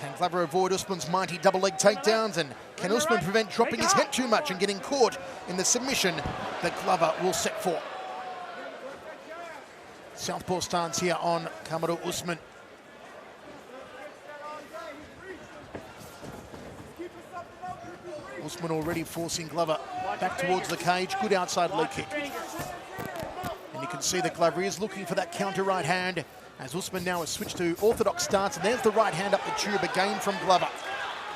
Can Glover avoid Usman's mighty double leg takedowns, and can Usman prevent dropping his head too much and getting caught in the submission that Glover will set for? Southpaw stance here on Kamaru Usman. Usman already forcing Glover back towards the cage. Good outside leg kick. And you can see that Glover is looking for that counter right hand as Usman now has switched to orthodox stance. And there's the right hand up the tube again from Glover.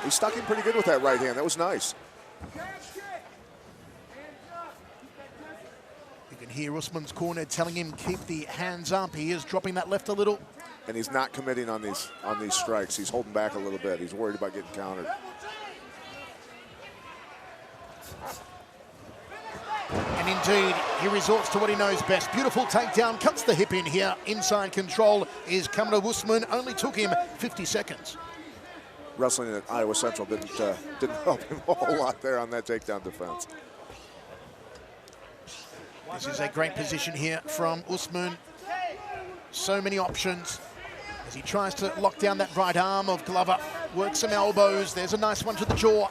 He stuck him pretty good with that right hand. That was nice. You can hear Usman's corner telling him keep the hands up. He is dropping that left a little. And he's not committing on these strikes. He's holding back a little bit. He's worried about getting countered. And indeed, he resorts to what he knows best. Beautiful takedown, cuts the hip in here. Inside control is Kamaru Usman. Only took him 50 seconds. Wrestling at Iowa Central didn't help him a whole lot there on that takedown defense. This is a great position here from Usman. So many options as he tries to lock down that right arm of Glover. Works some elbows. There's a nice one to the jaw.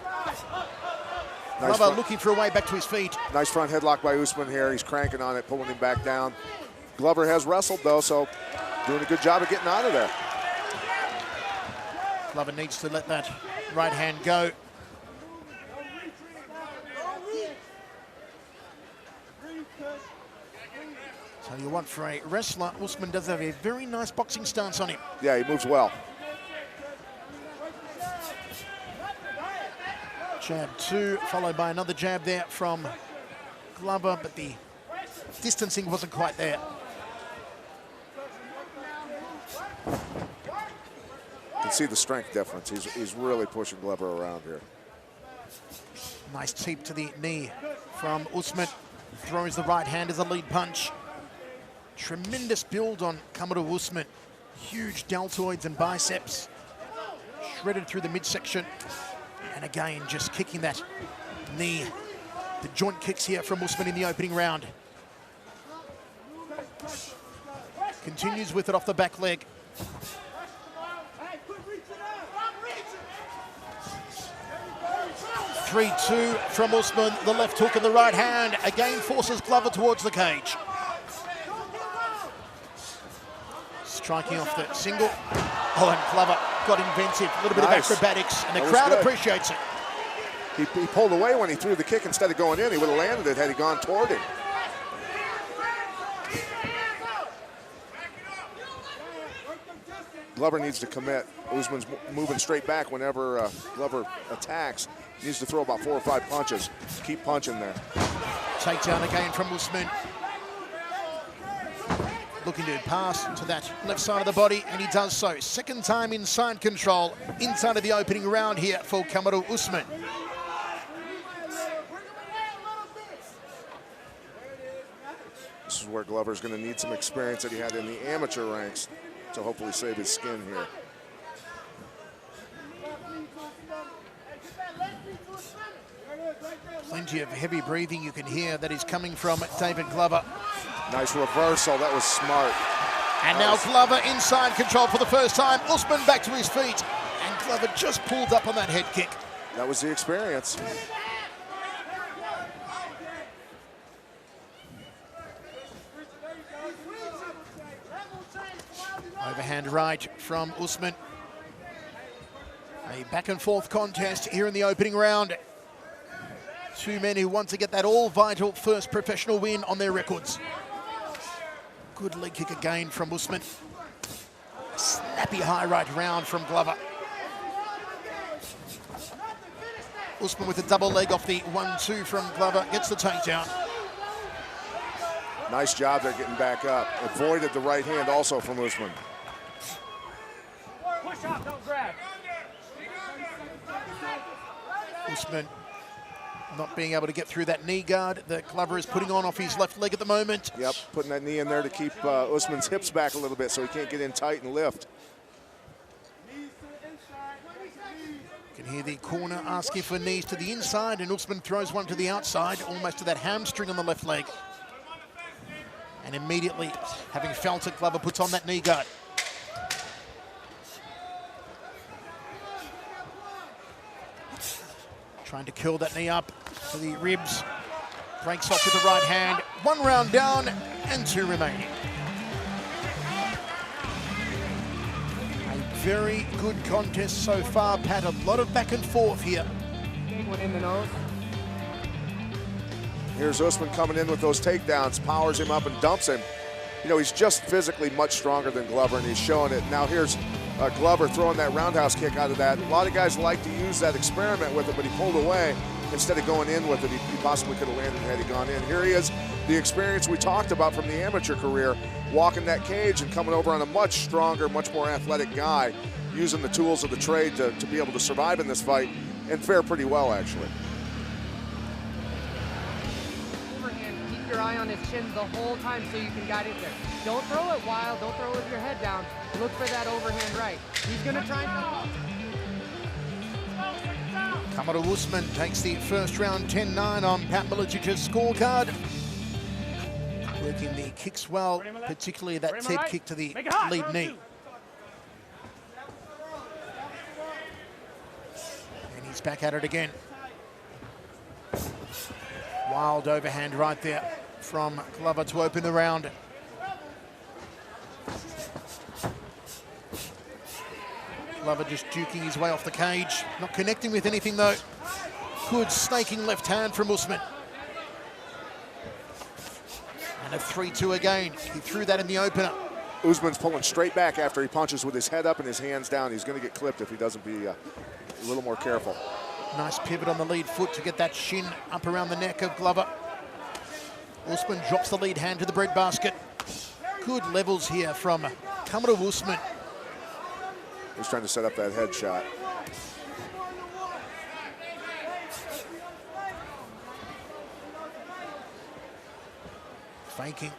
Nice Glover looking for a way back to his feet. Nice front headlock by Usman here. He's cranking on it, pulling him back down. Glover has wrestled, though, so doing a good job of getting out of there. Glover needs to let that right hand go. Tell you what, for a wrestler, Usman does have a very nice boxing stance on him. Yeah, he moves well. Jab two, followed by another jab there from Glover, but the distancing wasn't quite there. You can see the strength difference. He's really pushing Glover around here. Nice teep to the knee from Usman. Throws the right hand as a lead punch. Tremendous build on Kamaru Usman. Huge deltoids and biceps. Shredded through the midsection. And again, just kicking that knee. The joint kicks here from Usman in the opening round. Continues with it off the back leg. Three-two from Usman. The left hook and the right hand. Again forces Glover towards the cage. Striking off the single. Oh, and Glover got inventive. A little bit of acrobatics, and the crowd appreciates it. He pulled away when he threw the kick instead of going in. He would have landed it had he gone toward him. Glover needs to commit. Usman's moving straight back whenever Glover attacks. He needs to throw about 4 or 5 punches. Keep punching there. Takedown again from Usman. Looking to pass to that left side of the body, and he does so. Second time inside control, inside of the opening round here for Kamaru Usman. This is where Glover's going to need some experience that he had in the amateur ranks to hopefully save his skin here. Plenty of heavy breathing you can hear that is coming from David Glover. Nice reversal, that was smart. And now Glover inside control for the first time. Usman back to his feet. And Glover just pulled up on that head kick. That was the experience. Overhand right from Usman. A back and forth contest here in the opening round. Two men who want to get that all-vital first professional win on their records. Good leg kick again from Usman. Snappy high right round from Glover. Usman with a double leg off the 1-2 from Glover. Gets the takedown. Nice job there getting back up. Avoided the right hand also from Usman. Push up, don't grab. Usman not being able to get through that knee guard that Glover is putting on off his left leg at the moment. Yep, putting that knee in there to keep Usman's hips back a little bit so he can't get in tight and lift. You can hear the corner asking for knees to the inside, and Usman throws one to the outside, almost to that hamstring on the left leg. And immediately, having felt it, Glover puts on that knee guard. Trying to curl that knee up to the ribs. Breaks off with the right hand. 1 round down and 2 remaining. A very good contest so far, Pat. A lot of back and forth here. Big one in the nose. Here's Usman coming in with those takedowns, powers him up and dumps him. You know, he's just physically much stronger than Glover, and he's showing it. Now here's Glover throwing that roundhouse kick out of that. A lot of guys like to use that, experiment with it, but he pulled away. Instead of going in with it, he possibly could have landed had he gone in. Here he is, the experience we talked about from the amateur career, walking that cage and coming over on a much stronger, much more athletic guy, using the tools of the trade to be able to survive in this fight and fare pretty well, actually. Overhand, keep your eye on his chin the whole time so you can guide it there. Don't throw it wild, don't throw it with your head down. Look for that overhand right. He's gonna try and... Kamaru Usman takes the first round 10-9 on Pat Milicic's scorecard. Working the kicks well, particularly that head kick to the lead knee. And he's back at it again. Wild overhand right there from Glover to open the round. Glover just duking his way off the cage. Not connecting with anything though. Good snaking left hand from Usman. And a 3-2 again. He threw that in the opener. Usman's pulling straight back after he punches with his head up and his hands down. He's going to get clipped if he doesn't be a little more careful. Nice pivot on the lead foot to get that shin up around the neck of Glover. Usman drops the lead hand to the breadbasket. Good levels here from Kamaru Usman. He's trying to set up that head shot. Faking.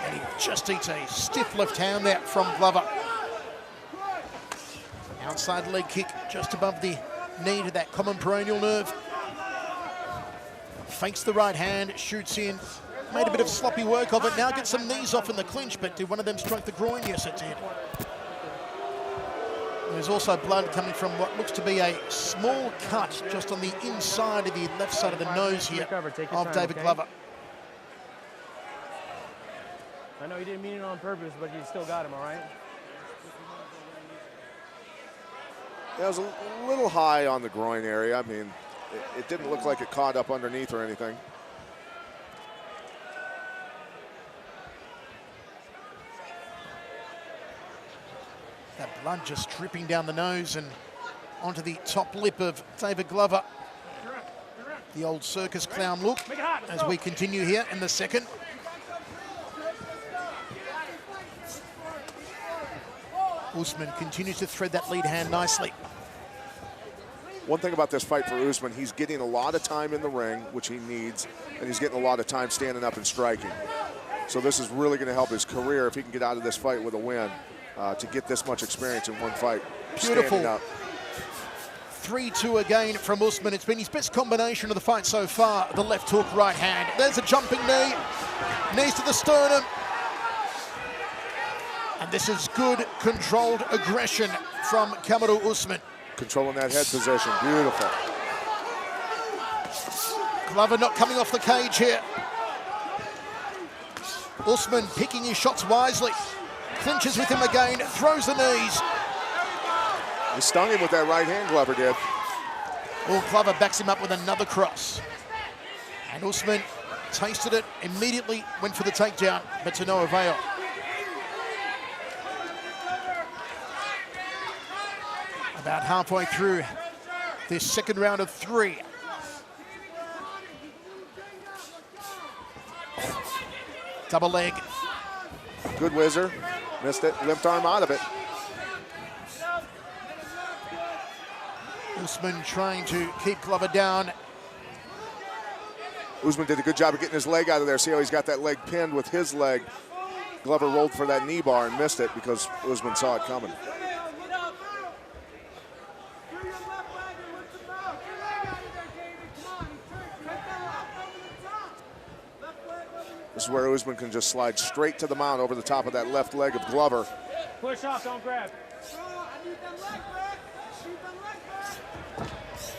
And he just eats a stiff left hand there from Glover. Outside leg kick just above the knee to that common peroneal nerve. Fakes the right hand, shoots in. Made a bit of sloppy work of it. Now gets some knees off in the clinch, but did one of them strike the groin? Yes, it did. There's also blood coming from what looks to be a small cut just on the inside of the left side of the nose here of David Glover. I know you didn't mean it on purpose, but you still got him, all right? It was a little high on the groin area. I mean, it didn't look like it caught up underneath or anything. That blood just dripping down the nose and onto the top lip of David Glover. The old circus clown look as we continue here in the second. Usman continues to thread that lead hand nicely. One thing about this fight for Usman, he's getting a lot of time in the ring, which he needs, and he's getting a lot of time standing up and striking. So this is really going to help his career if he can get out of this fight with a win, to get this much experience in one fight. Beautiful. 3-2 Standing up. again from Usman. It's been his best combination of the fight so far. The left hook, right hand. There's a jumping knee. Knees to the sternum. And this is good, controlled aggression from Kamaru Usman. Controlling that head position, beautiful. Glover not coming off the cage here. Usman picking his shots wisely. Clinches with him again, throws the knees. He stung him with that right hand, Glover did. Well, Glover backs him up with another cross. And Usman tasted it, immediately went for the takedown, but to no avail. About halfway through this second round of 3. Double leg. Good whizzer. Missed it, limped arm out of it. Usman trying to keep Glover down. Usman did a good job of getting his leg out of there. See how he's got that leg pinned with his leg. Glover rolled for that knee bar and missed it because Usman saw it coming. This is where Usman can just slide straight to the mount over the top of that left leg of Glover. Push off, don't grab.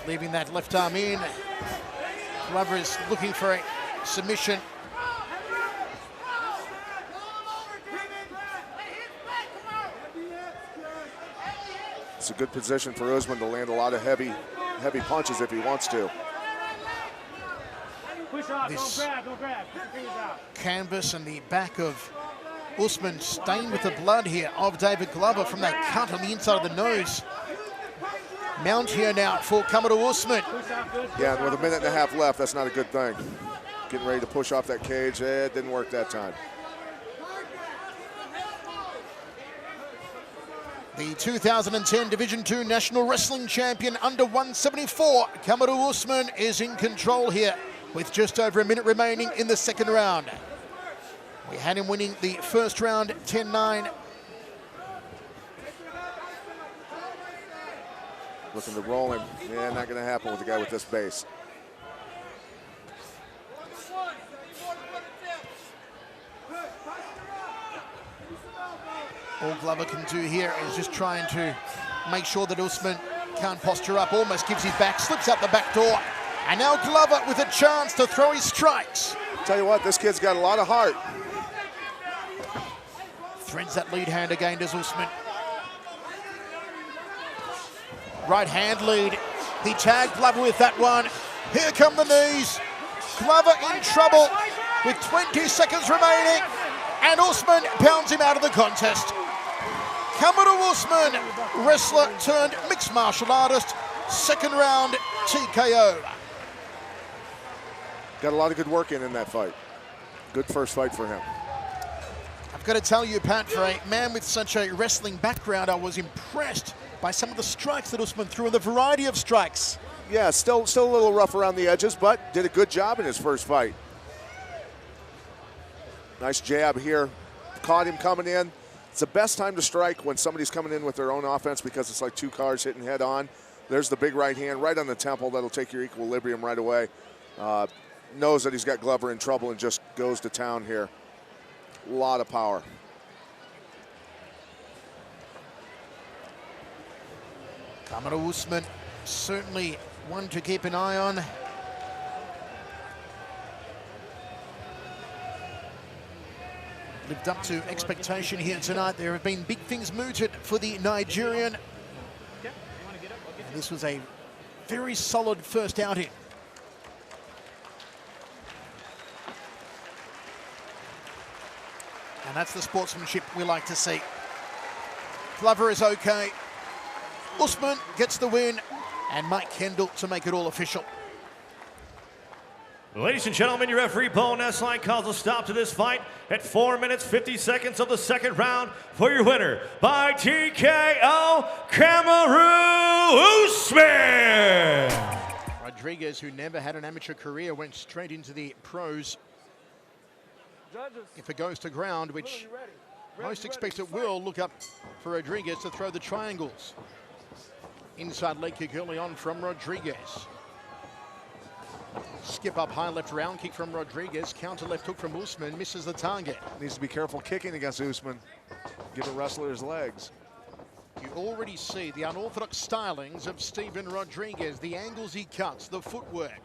leaving that left arm in. Glover is looking for a submission. It's a good position for Usman to land a lot of heavy punches if he wants to. This canvas and the back of Usman stained with the blood here of David Glover from that cut on the inside of the nose. Mount here now for Kamaru Usman. Yeah, and with a minute and a half left, that's not a good thing. Getting ready to push off that cage. It didn't work that time. The 2010 Division II National Wrestling Champion under 174, Kamaru Usman, is in control here with just over a minute remaining in the second round. We had him winning the first round 10-9. Looking to roll him. Yeah, not going to happen with a guy with this base. All Glover can do here is just trying to make sure that Usman can't posture up. Almost gives his back, slips out the back door. And now Glover with a chance to throw his strikes. Tell you what, this kid's got a lot of heart. Threads that lead hand again, does Usman. Right hand lead. He tagged Glover with that one. Here come the knees. Glover in trouble with 20 seconds remaining. And Usman pounds him out of the contest. Kamaru Usman, wrestler turned mixed martial artist. Second round TKO. Got a lot of good work in that fight. Good first fight for him. I've got to tell you, Pat, for a man with such a wrestling background, I was impressed by some of the strikes that Usman threw and the variety of strikes. Yeah, still a little rough around the edges, but did a good job in his first fight. Nice jab here. Caught him coming in. It's the best time to strike when somebody's coming in with their own offense because it's like two cars hitting head on. There's the big right hand right on the temple. That'll take your equilibrium right away. Knows that he's got Glover in trouble and just goes to town here. A lot of power. Kamaru Usman, certainly one to keep an eye on. Lived up to expectation here tonight. There have been big things mooted for the Nigerian. And this was a very solid first outing. And that's the sportsmanship we like to see. Glover is okay. Usman gets the win, and Mike Kendall to make it all official. Ladies and gentlemen, your referee, Bo Nessline, calls a stop to this fight at 4 minutes, 50 seconds of the second round for your winner by TKO, Kamaru Usman. Rodriguez, who never had an amateur career, went straight into the pros. If it goes to ground, which most expect it will, look up for Rodriguez to throw the triangles. Inside leg kick early on from Rodriguez. Skip up high left round kick from Rodriguez. Counter left hook from Usman. Misses the target. Needs to be careful kicking against Usman. Give a wrestler his legs. You already see the unorthodox stylings of Steven Rodriguez. The angles he cuts, the footwork.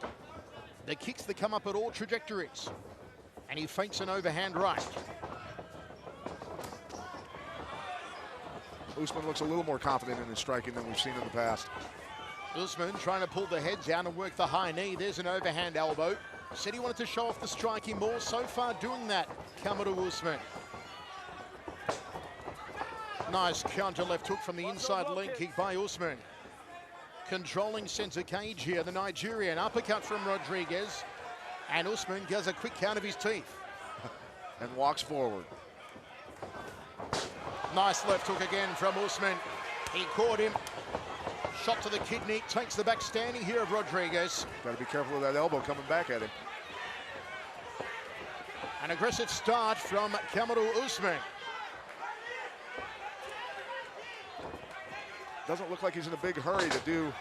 The kicks that come up at all trajectories. And he fakes an overhand right. Usman looks a little more confident in his striking than we've seen in the past. Usman trying to pull the head down and work the high knee. There's an overhand elbow. Said he wanted to show off the striking more. So far doing that, Kamaru Usman. Nice counter left hook from the inside leg kick by Usman. Controlling center cage here, the Nigerian. Uppercut from Rodriguez. And Usman does a quick count of his teeth. And walks forward. Nice left hook again from Usman. He caught him. Shot to the kidney. Takes the back standing here of Rodriguez. Got to be careful of that elbow coming back at him. An aggressive start from Kamaru Usman. Doesn't look like he's in a big hurry to do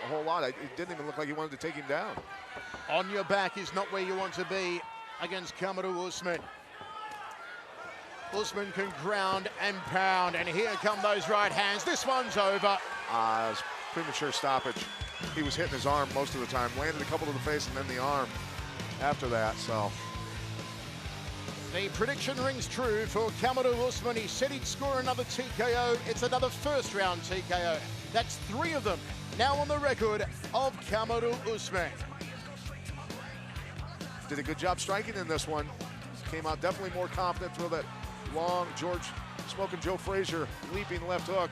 a whole lot. It didn't even look like he wanted to take him down. On your back is not where you want to be against Kamaru Usman. Usman can ground and pound, and here come those right hands. This one's over. It's premature stoppage. he was hitting his arm most of the time. Landed a couple to the face and then the arm after that, so. The prediction rings true for Kamaru Usman. He said he'd score another TKO. It's another first-round TKO. That's 3 of them now on the record of Kamaru Usman. Did a good job striking in this one. Came out definitely more confident through that long George Smoking Joe Frazier leaping left hook,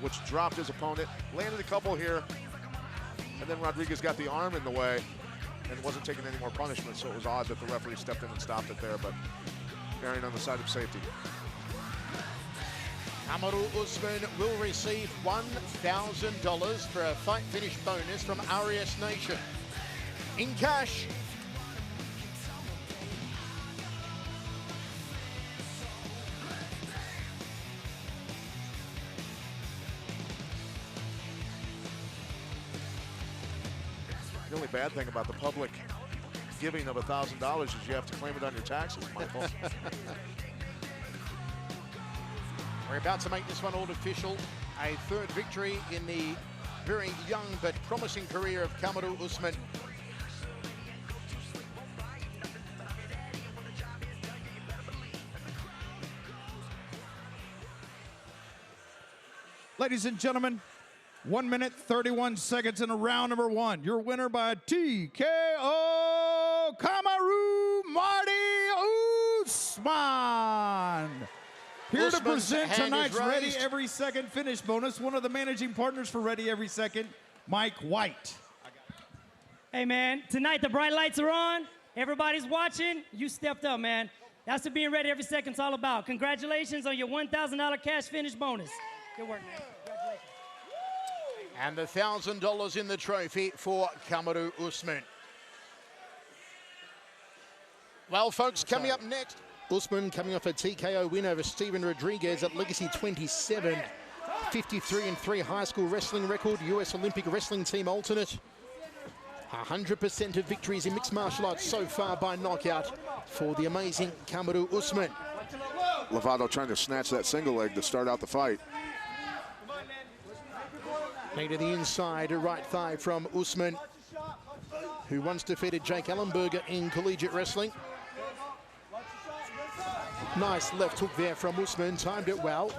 which dropped his opponent. Landed a couple here, and then Rodriguez got the arm in the way and wasn't taking any more punishment, so it was odd that the referee stepped in and stopped it there, but erring on the side of safety. Kamaru Usman will receive $1,000 for a fight finish bonus from RES Nation. In cash. The only bad thing about the public giving of $1,000 is you have to claim it on your taxes, Michael. We're about to make this one all official. A 3rd victory in the very young but promising career of Kamaru Usman. Ladies and gentlemen, 1 minute, 31 seconds in round number 1. Your winner by TKO, Kamaru Usman. Here to present tonight's Ready Every Second finish bonus, one of the managing partners for Ready Every Second, Mike White. Hey, man, tonight the bright lights are on. Everybody's watching. You stepped up, man. That's what being ready every second's all about. Congratulations on your $1,000 cash finish bonus. Good work, man. Congratulations. And the $1,000 in the trophy for Kamaru Usman. Well, folks, coming up next, Usman coming off a TKO win over Steven Rodriguez at Legacy 27. 53-3 high school wrestling record, US Olympic wrestling team alternate. 100% of victories in mixed martial arts so far by knockout for the amazing Kamaru Usman. Lovato trying to snatch that single leg to start out the fight. Knee to the inside, a right thigh from Usman, who once defeated Jake Ellenberger in collegiate wrestling. Nice left hook there from Usman, timed it well.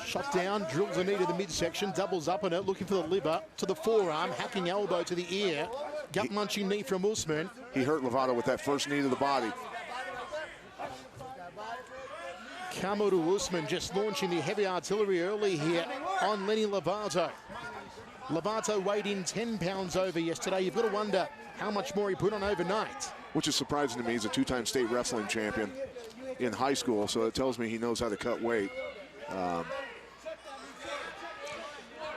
Shot down, drills a knee to the midsection, doubles up on it, looking for the liver, to the forearm, hacking elbow to the ear. Gut-munching knee from Usman. He hurt Lovato with that first knee to the body. Kamaru Usman just launching the heavy artillery early here on Lenny Lovato. Lovato weighed in 10 pounds over yesterday. You've got to wonder how much more he put on overnight. Which is surprising to me. He's a 2-time state wrestling champion in high school, so it tells me he knows how to cut weight.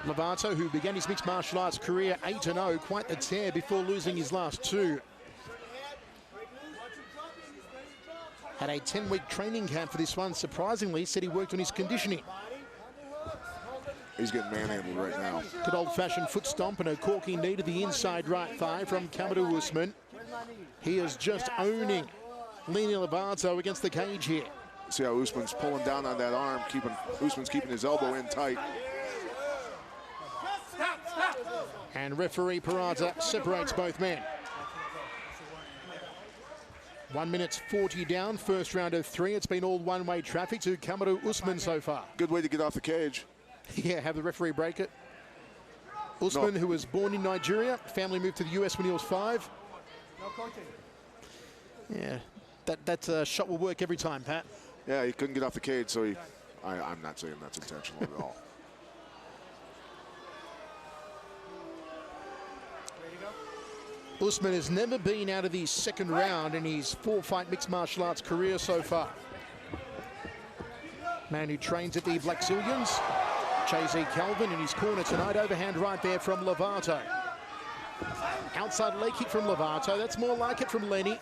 Lovato, who began his mixed martial arts career 8-0, quite the tear before losing his last 2. Had a 10-week training camp for this one. Surprisingly, said he worked on his conditioning. He's getting manhandled right now. Good old-fashioned foot stomp and a corking knee to the inside right thigh from Kamaru Usman. He is just owning Lenny Lovato against the cage here. See how Usman's pulling down on that arm, Usman's keeping his elbow in tight. And referee Parada separates both men. 1 minute 40 down, first round of 3. It's been all one-way traffic to Kamaru Usman so far. Good way to get off the cage. Yeah, have the referee break it. Usman, who was born in Nigeria, family moved to the US when he was 5. Yeah, that shot will work every time, Pat. Yeah, he couldn't get off the cage, so I'm not saying that's intentional at all. Usman has never been out of the second round in his 4-fight mixed martial arts career so far. Man who trains at the Black Zillions, Jay-Z Calvin in his corner tonight. Overhand right there from Lovato. Outside leg kick from Lovato. That's more like it from Lenny.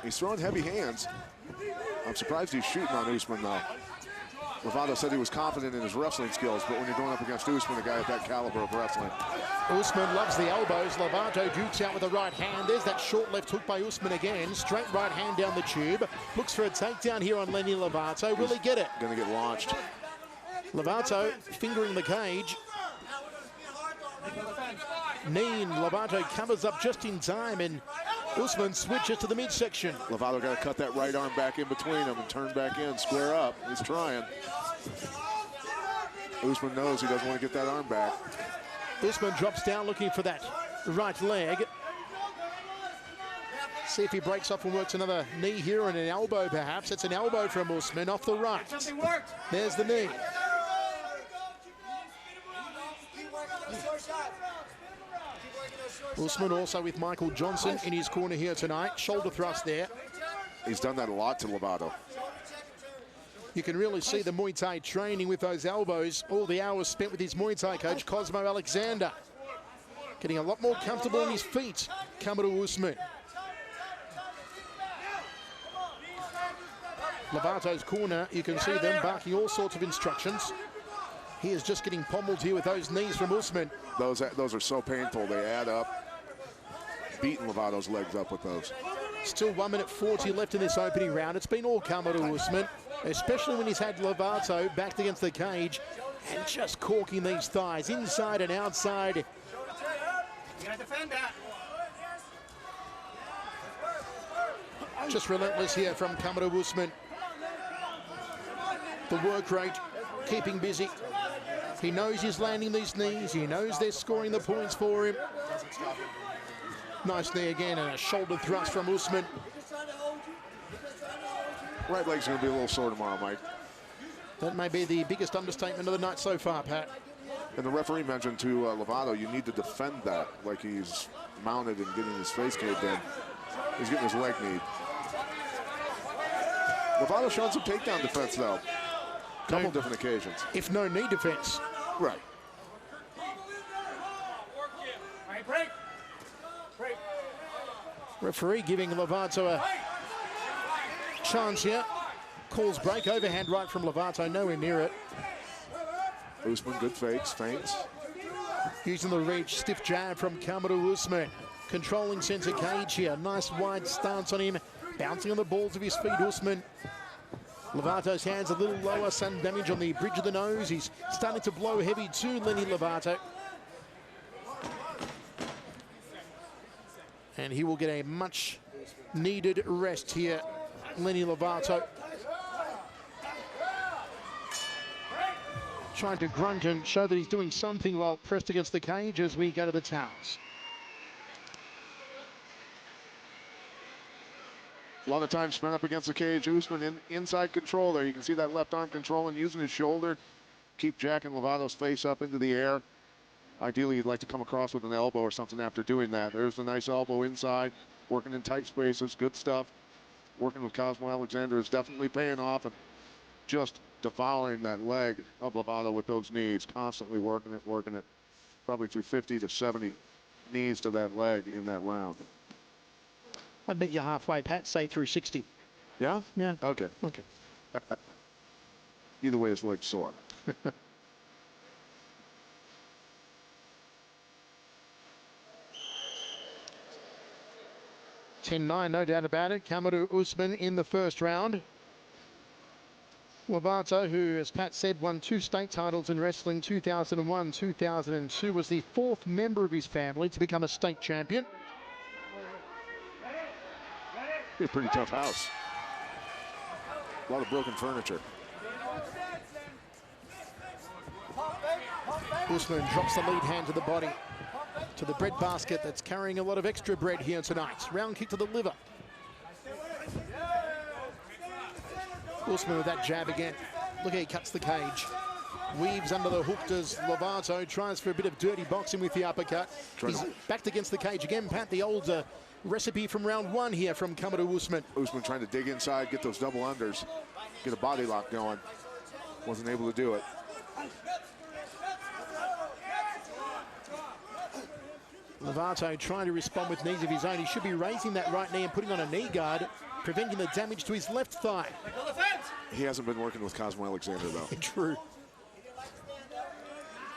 He's throwing heavy hands. I'm surprised he's shooting on Usman though. Lovato said he was confident in his wrestling skills, but when you're going up against Usman, a guy at that caliber of wrestling. Usman loves the elbows. Lovato dukes out with the right hand. There's that short left hook by Usman again. Straight right hand down the tube. Looks for a takedown here on Lenny Lovato. Will he get it? Going to get launched. Lovato fingering the cage. knee, and Lovato covers up just in time, and Usman switches to the midsection. Lovato got to cut that right arm back in between them and turn back in, square up. He's trying. Usman knows he doesn't want to get that arm back. Usman drops down looking for that right leg. See if he breaks off and works another knee here and an elbow perhaps. It's an elbow from Usman off the right. There's the knee. Usman also with Michael Johnson in his corner here tonight. Shoulder thrust there. He's done that a lot to Lovato. You can really see the Muay Thai training with those elbows. All the hours spent with his Muay Thai coach, Cosmo Alexander. Getting a lot more comfortable on his feet, Kamaru Usman. Lovato's corner, you can see them barking all sorts of instructions. He is just getting pommeled here with those knees from Usman. Those are so painful, they add up. Beating Lovato's legs up with those. Still 1 minute 40 left in this opening round. It's been all Kamaru Usman, especially when he's had Lovato backed against the cage and just corking these thighs inside and outside. You gotta defend that. Just relentless here from Kamaru Usman. The work rate, keeping busy. He knows he's landing these knees. He knows they're scoring the points for him. Nice knee again and a shoulder thrust from Usman. Right leg's going to be a little sore tomorrow, Mike. That may be the biggest understatement of the night so far, Pat. And the referee mentioned to Lovato, you need to defend that like he's mounted and getting his face caved in. He's getting his leg kneed. Lovato showing some takedown defense, though. Couple different occasions. If no knee defense. Right. All right, break. Break. Referee giving Lovato a chance here. Calls break, overhand right from Lovato, nowhere near it. Usman, good fakes, feints. Using the reach, stiff jab from Kamaru Usman. Controlling center cage here. Nice wide stance on him. Bouncing on the balls of his feet, Usman. Lovato's hands a little lower, sun damage on the bridge of the nose. He's starting to blow heavy too, Lenny Lovato. And he will get a much needed rest here, Lenny Lovato. Trying to grunt and show that he's doing something while pressed against the cage as we go to the towels. A lot of time spent up against the cage. Usman inside control there. You can see that left arm controlling, using his shoulder. Keep jacking Lovato's face up into the air. Ideally, you'd like to come across with an elbow or something after doing that. There's a nice elbow inside, working in tight spaces, good stuff. Working with Cosmo Alexander is definitely paying off, and just devouring that leg of Lovato with those knees, constantly working it. Probably through 50 to 70 knees to that leg in that round. I bet you're halfway, Pat. Say through 60. Yeah? Yeah. Okay. Okay. Either way, his leg's sore. 10-9, no doubt about it. Kamaru Usman in the first round. Lovato, who, as Pat said, won 2 state titles in wrestling, 2001, 2002, was the 4th member of his family to become a state champion. Be a pretty tough house. A lot of broken furniture. Usman drops the lead hand to the body, to the bread basket that's carrying a lot of extra bread here tonight. Round kick to the liver. Usman with that jab again. Look how he cuts the cage. Weaves under the hook, does Lovato. Tries for a bit of dirty boxing with the uppercut. He's backed against the cage again. Pat, the old recipe from round 1 here from Kamaru Usman. Usman trying to dig inside, get those double unders, get a body lock going. Wasn't able to do it. Lovato trying to respond with knees of his own. He should be raising that right knee and putting on a knee guard, preventing the damage to his left thigh. He hasn't been working with Cosmo Alexander, though. True.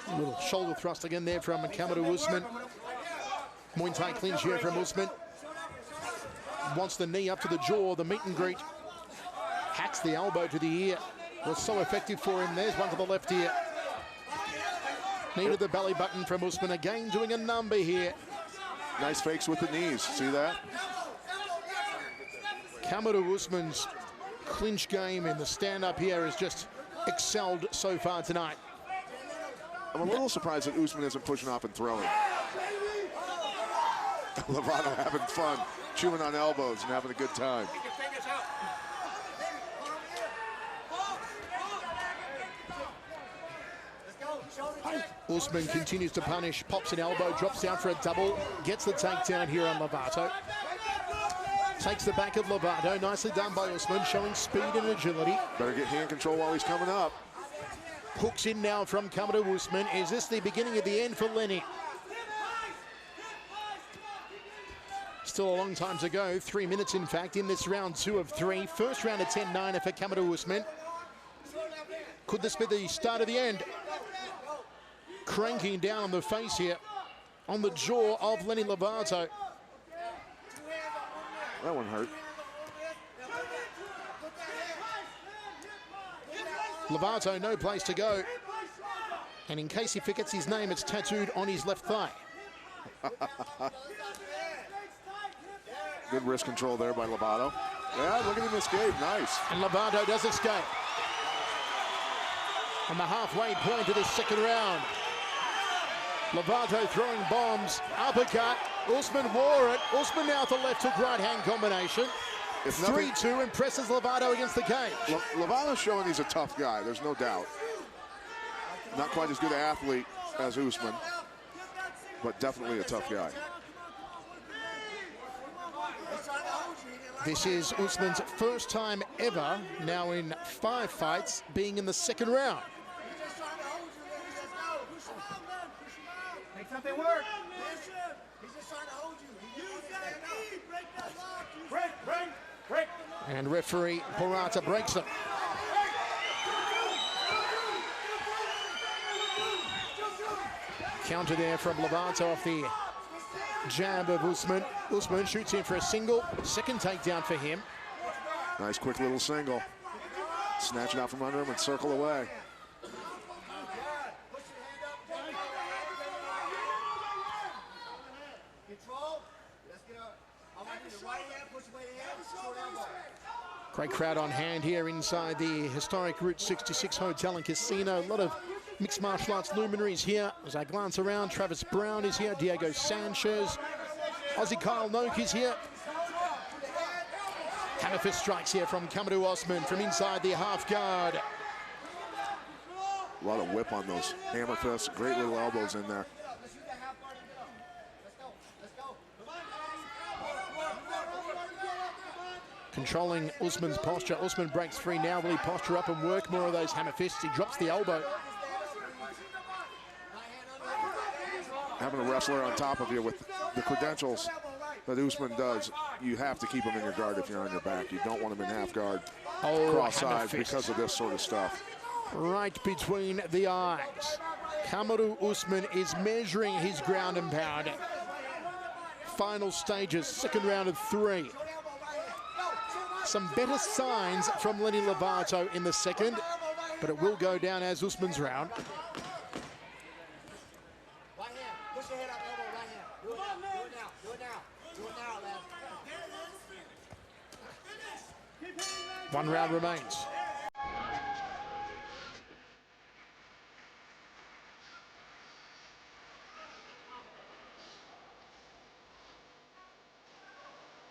A little shoulder thrust again there from Kamaru Usman. Muay Thai clinch here from Usman. Wants the knee up to the jaw, the meet and greet. Hacks the elbow to the ear. Was so effective for him. There's one to the left ear. Knee to the belly button from Usman, again doing a number here. Nice fakes with the knees, see that? Kamaru Usman's clinch game in the stand-up here has just excelled so far tonight. I'm a little surprised that Usman isn't pushing off and throwing. Lovato having fun, chewing on elbows and having a good time. Usman continues to punish, pops an elbow, drops down for a double, gets the takedown here on Lovato. Takes the back of Lovato, nicely done by Usman, showing speed and agility. Better get hand control while he's coming up. Hooks in now from Kamaru Usman. Is this the beginning of the end for Lenny? Still a long time to go, 3 minutes in fact, in this round 2 of 3. First round of 10-9 for Kamaru Usman. Could this be the start of the end? Cranking down on the face here, on the jaw of Lenny Lovato. That one hurt. Lovato, no place to go. And in case he forgets his name, it's tattooed on his left thigh. Good wrist control there by Lovato. Yeah, look at him escape, nice. And Lovato does escape. On the halfway point of this second round. Lovato throwing bombs, uppercut. Usman wore it. Usman now with the left hook right hand combination. 3-2 impresses Lovato against the cage. Lovato's showing he's a tough guy, there's no doubt. Not quite as good an athlete as Usman, but definitely a tough guy. This is Usman's first time ever, now in 5 fights, being in the second round. Make something work. And referee Porata breaks them. Counter there from Lovato off the jab of Usman. Usman shoots in for a single. Second takedown for him. Nice quick little single. Snatch it out from under him and circle away. Great crowd on hand here inside the historic Route 66 Hotel and Casino. A lot of mixed martial arts luminaries here. As I glance around, Travis Brown is here, Diego Sanchez, Aussie Kyle Noak is here. Hammer fist strikes here from Kamaru Usman from inside the half guard. A lot of whip on those hammer fists, great little elbows in there. Controlling Usman's posture. Usman breaks free now. Will he posture up and work more of those hammer fists? He drops the elbow. Having a wrestler on top of you with the credentials that Usman does, you have to keep him in your guard if you're on your back. You don't want him in half guard, cross-eyed because of this sort of stuff. Right between the eyes. Kamaru Usman is measuring his ground and pound. Final stages, second round of 3. Some better signs from Lenny Lovato in the second, but it will go down as Usman's round. Right hand. Push your head up, elbow, right hand. Do it now. Do it now. Do it now. Do it now, lad. 1 round remains.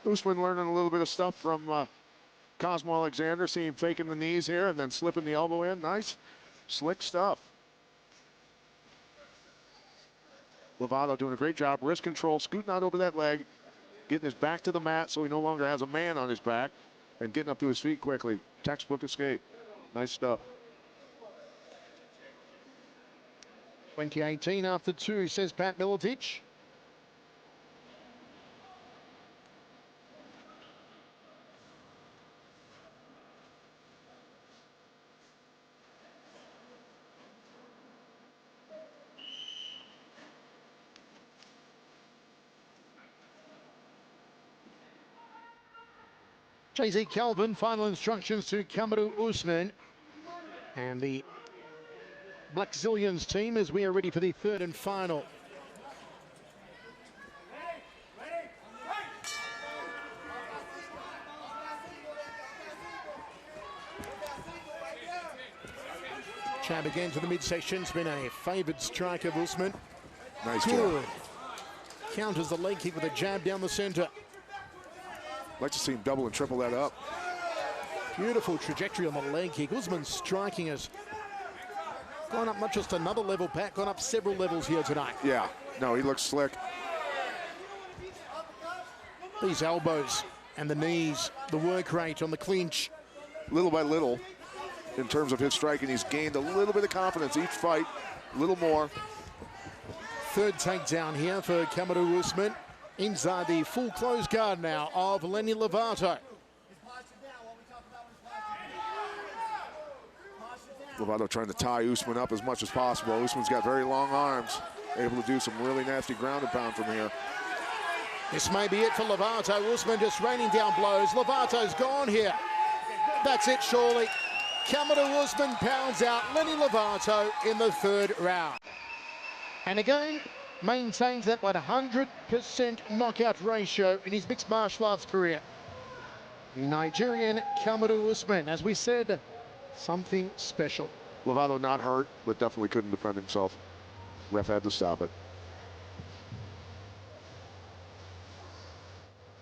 Usman learning a little bit of stuff from Cosmo Alexander, seeing faking the knees here and then slipping the elbow in. Nice, slick stuff. Lovato doing a great job. Wrist control, scooting out over that leg, getting his back to the mat so he no longer has a man on his back, and getting up to his feet quickly. Textbook escape. Nice stuff. 2018 after 2, says Pat Miletich. JZ Calvin, final instructions to Kamaru Usman. And the Black Zillions team as we are ready for the third and final. Jab again to the midsection. It's been a favoured strike of Usman. Nice Good. job. Counters the leg kick with a jab down the centre. Like to see him double and triple that up. Beautiful trajectory on the leg kick. Usman's striking has gone up not just another level, Pat, gone up several levels here tonight. Yeah, no, he looks slick. These elbows and the knees, the work rate on the clinch. Little by little, in terms of his striking, he's gained a little bit of confidence each fight, a little more. Third takedown here for Kamaru Usman. Inside the full close guard now of Lenny Lovato. Lovato trying to tie Usman up as much as possible. Usman's got very long arms, able to do some really nasty ground and pound from here. This may be it for Lovato. Usman just raining down blows. Lovato's gone here. That's it, surely. Kamaru Usman pounds out Lenny Lovato in the third round. And again, maintains that 100% knockout ratio in his mixed martial arts career. Nigerian Kamaru Usman, as we said, something special. Lovato not hurt, but definitely couldn't defend himself. Ref had to stop it.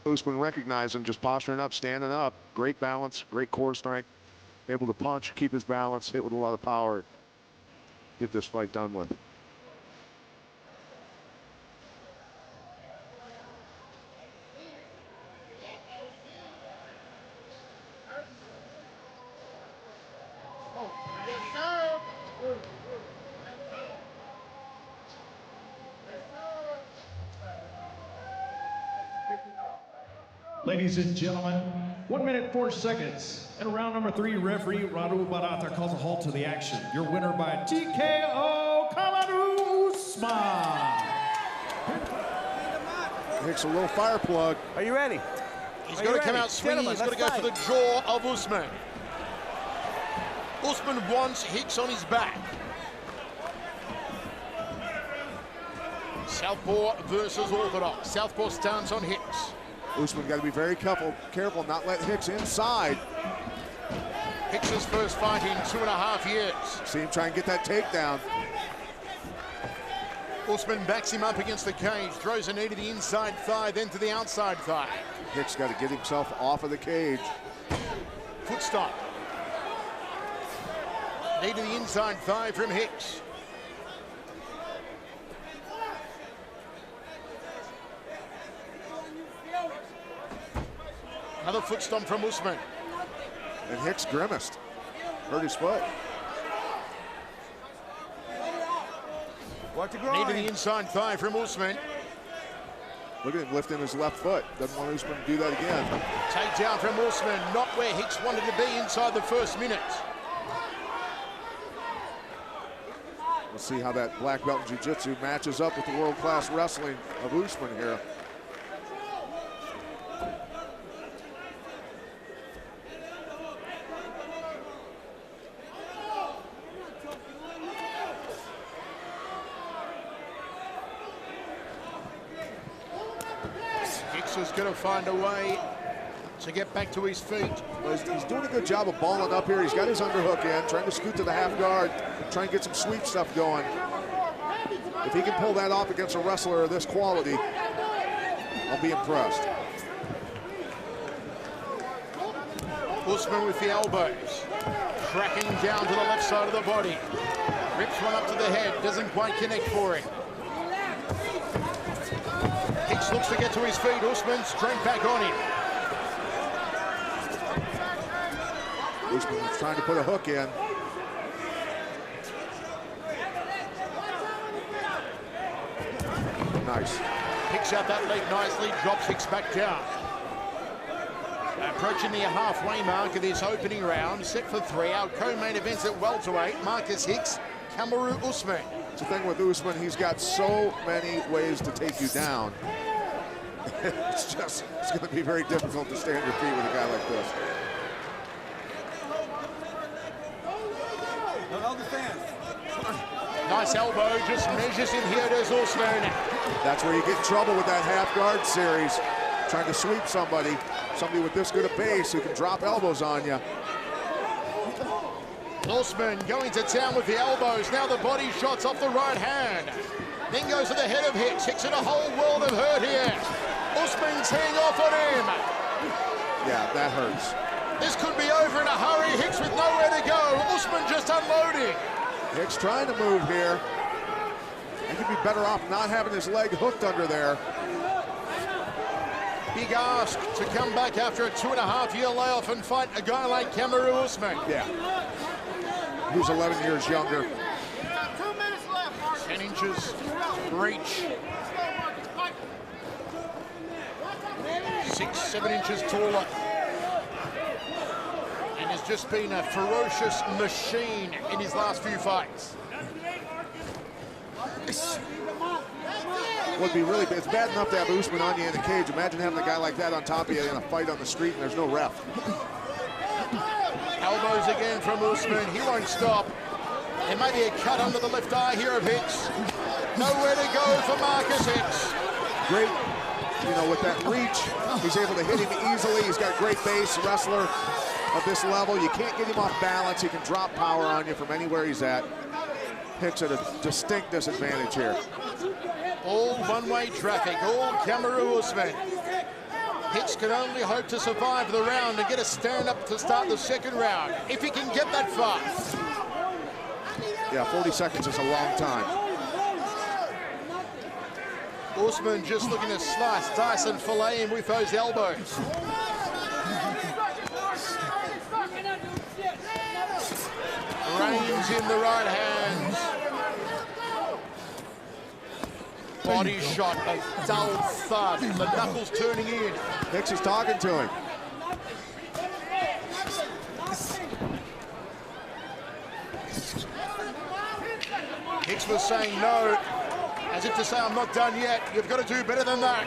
Usman recognizing, just posturing up, standing up. Great balance, great core strength. Able to punch, keep his balance, hit with a lot of power. Get this fight done with. Ladies and gentlemen, 1 minute 4 seconds. And round number 3, referee Radu Barata calls a halt to the action. Your winner by TKO, Kamaru Usman. Hicks a little fire plug. Are you ready? He's got to come out swinging. He's got to go for the jaw of Usman. Usman wants Hicks on his back. Southpaw versus orthodox. Southpaw stance on Hicks. Usman got to be very careful not let Hicks inside. Hicks' first fight in 2.5 years. See him try and get that takedown. Usman backs him up against the cage, throws a knee to the inside thigh, then to the outside thigh. Hicks got to get himself off of the cage. Foot stop. Knee to the inside thigh from Hicks. Another foot stomp from Usman. And Hicks grimaced. Hurt his foot. Knee to the inside thigh from Usman. Look at him lifting his left foot. Doesn't want Usman to do that again. Takedown from Usman, not where Hicks wanted to be inside the first minute. We'll see how that black belt in jiu-jitsu matches up with the world-class wrestling of Usman here. Hicks is going to find a way to get back to his feet. Well, he's doing a good job of balling up here. He's got his underhook in, trying to scoot to the half guard, trying to get some sweep stuff going. If he can pull that off against a wrestler of this quality, I'll be impressed. Usman with the elbows, cracking down to the left side of the body. Rips one up to the head, doesn't quite connect for him. Hicks looks to get to his feet, Usman straight back on him. Usman's trying to put a hook in. Nice. Picks out that leg nicely, drops Hicks back down. Approaching the halfway mark of this opening round, set for 3. Our co-main events at welterweight, Marcus Hicks, Kamaru Usman. It's the thing with Usman, he's got so many ways to take you down. it's going to be very difficult to stay on your feet with a guy like this. All the fans. Nice elbow, just measures him here, does Usman. That's where you get in trouble with that half guard series. Trying to sweep somebody with this good a base who can drop elbows on you. Usman going to town with the elbows. Now the body shots off the right hand. Then goes to the head of Hicks. Hicks in a whole world of hurt here. Usman teeing off on him. Yeah, that hurts. This could be over in a hurry. Hicks with nowhere to go. Usman just unloading. Hicks trying to move here. He could be better off not having his leg hooked under there. Big ask to come back after a 2.5-year layoff and fight a guy like Kamaru Usman. Yeah. Who's 11 years younger. 2 minutes left, Mark. 10 inches reach. 6, 7 inches taller. And has just been a ferocious machine in his last few fights. Would be really bad. It's bad enough to have Usman on you in a cage. Imagine having a guy like that on top of you in a fight on the street and there's no ref. Elbows again from Usman. He won't stop. There may be a cut under the left eye here of Hicks. Nowhere to go for Marcus Hicks. Great, with that reach, he's able to hit him easily. He's got a great base, wrestler of this level. You can't get him off balance. He can drop power on you from anywhere he's at. Hicks at a distinct disadvantage here. All one-way traffic, all Kamaru Usman. Hicks can only hope to survive the round and get a stand-up to start the second round, if he can get that far. Yeah, 40 seconds is a long time. Usman just looking to slice, dice, and fillet him with those elbows. Reins in the right hand. Body shot, a dull thud, the knuckles turning in. Hicks is talking to him. Hicks was saying no, as if to say, I'm not done yet. You've got to do better than that.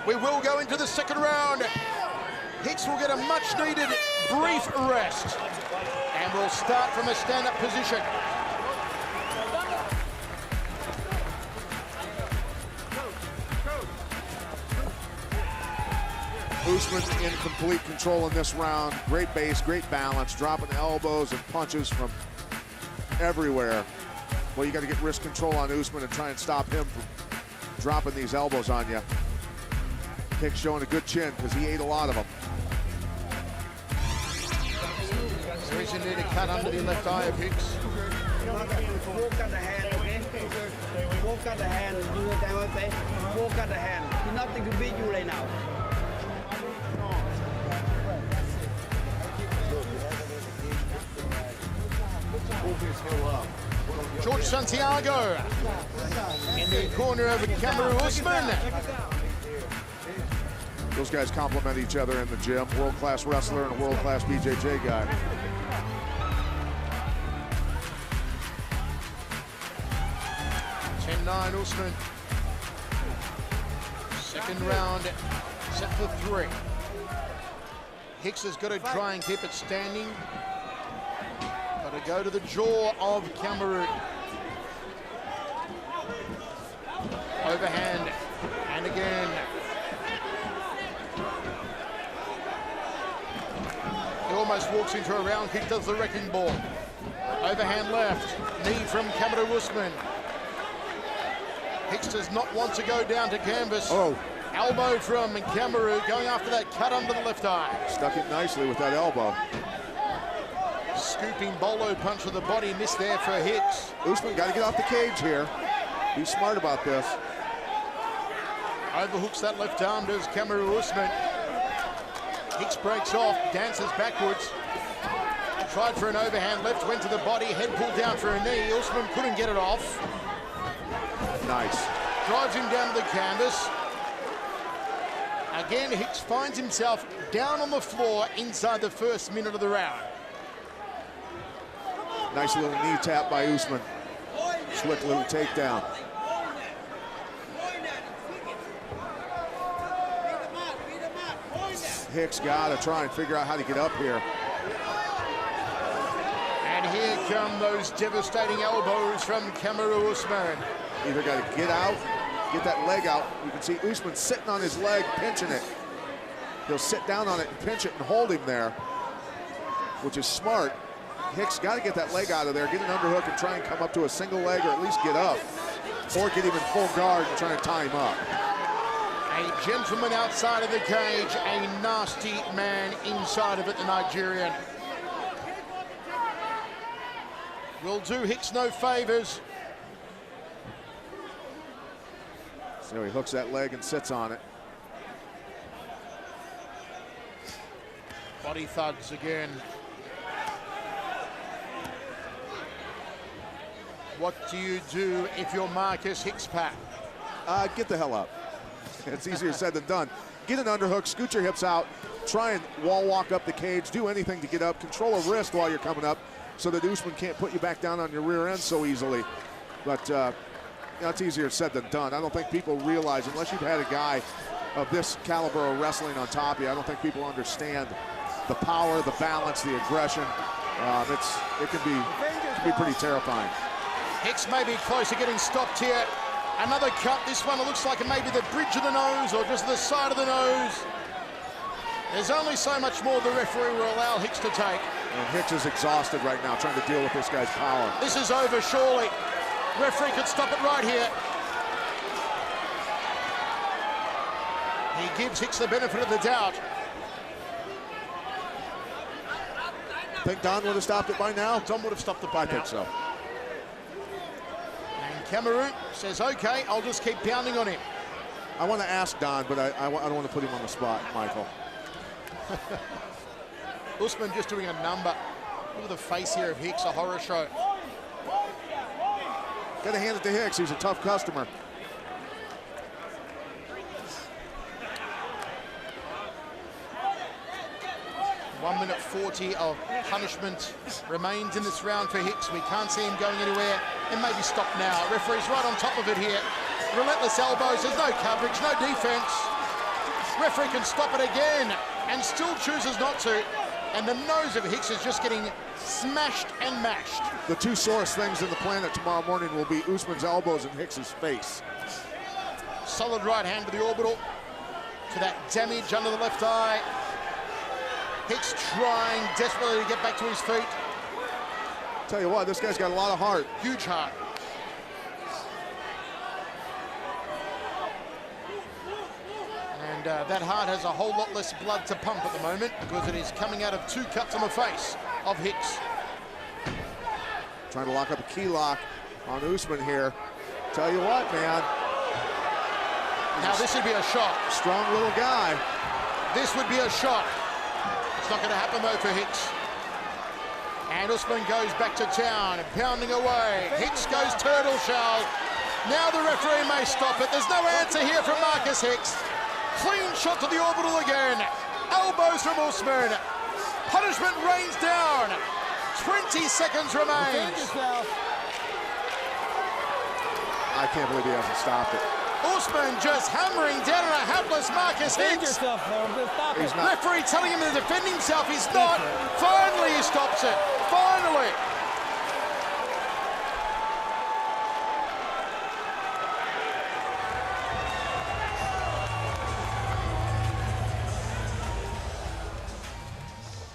We will go into the second round. Hicks will get a much-needed brief rest. And we'll start from a stand-up position. Usman in complete control in this round. Great base, great balance, dropping elbows and punches from everywhere. Well, you got to get wrist control on Usman and try and stop him from dropping these elbows on you. Hicks showing a good chin because he ate a lot of them. There is indeed a cut under the left eye of Hicks. Walk at the hand, okay? Walk at the hand, you know what I'm saying? Walk at the hand. There's nothing to beat you right now. George Santiago in the corner of Kamaru Usman. Those guys complement each other in the gym. World-class wrestler and a world-class BJJ guy. Usman. Second round, set for 3. Hicks has got to try and keep it standing. Got to go to the jaw of Kamaru. Overhand, and again. He almost walks into a round kick, does the wrecking ball. Overhand left, knee from Kamaru Usman. Hicks does not want to go down to canvas. Oh. Elbow from Kamaru, going after that cut under the left eye. Stuck it nicely with that elbow. Scooping bolo punch to the body, missed there for Hicks. Usman got to get off the cage here. Be smart about this. Overhooks that left arm, does Kamaru Usman. Hicks breaks off, dances backwards. Tried for an overhand left, went to the body, head pulled down for a knee. Usman couldn't get it off. Nice. Drives him down to the canvas. Again, Hicks finds himself down on the floor inside the first minute of the round. Nice little knee tap by Usman. Swift little takedown. Hicks got to try and figure out how to get up here. And here come those devastating elbows from Kamaru Usman. Either got to get out, get that leg out. You can see Usman sitting on his leg, pinching it. He'll sit down on it and pinch it and hold him there, which is smart. Hicks got to get that leg out of there, get an underhook and try and come up to a single leg or at least get up. Or get him in full guard and try and tie him up. A gentleman outside of the cage, a nasty man inside of it, the Nigerian. Will do Hicks no favors. So he hooks that leg and sits on it. Body thuds again. What do you do if you're Marcus Hicks, Pat? Get the hell up. It's easier said than done. Get an underhook, scoot your hips out, try and wall walk up the cage, do anything to get up, control a wrist while you're coming up so that Usman can't put you back down on your rear end so easily. But you know, it's easier said than done. I don't think people realize, unless you've had a guy of this caliber of wrestling on top of you, I don't think people understand the power, the balance, the aggression. It can be pretty terrifying. Hicks may be close to getting stopped here. Another cut. This one, it looks like it may be the bridge of the nose or just the side of the nose. There's only so much more the referee will allow Hicks to take. And Hicks is exhausted right now trying to deal with this guy's power. This is over, surely. Referee could stop it right here. He gives Hicks the benefit of the doubt. Think Don would have stopped it by now? Don would have stopped it by now. I think so. Kamaru says, okay, I'll just keep pounding on him. I want to ask Don, but I don't want to put him on the spot, Michael. Usman just doing a number. Look at the face here of Hicks, a horror show. Got to hand it to Hicks, he's a tough customer. One minute 40 of punishment remains in this round for Hicks. We can't see him going anywhere. It may be stopped now. Referee's right on top of it here. Relentless elbows, there's no coverage, no defense. Referee can stop it again and still chooses not to. And the nose of Hicks is just getting smashed and mashed. The two sorest things in the planet tomorrow morning will be Usman's elbows and Hicks's face. Solid right hand to the orbital, to that damage under the left eye. Hicks trying desperately to get back to his feet. Tell you what, this guy's got a lot of heart. Huge heart. And that heart has a whole lot less blood to pump at the moment because it is coming out of two cuts on the face of Hicks. Trying to lock up a key lock on Usman here. Tell you what, man. Now this would be a shot. Strong little guy. This would be a shot. It's not going to happen though for Hicks. And Usman goes back to town, pounding away. Hicks goes turtle shell. Now the referee may stop it. There's no answer here from Marcus Hicks. Clean shot to the orbital again. Elbows from Usman. Punishment rains down. 20 seconds remains. I can't believe he hasn't stopped it. Usman just hammering down on a hapless Marcus Hicks. He's not. Referee telling him to defend himself. He's not. Finally he stops it.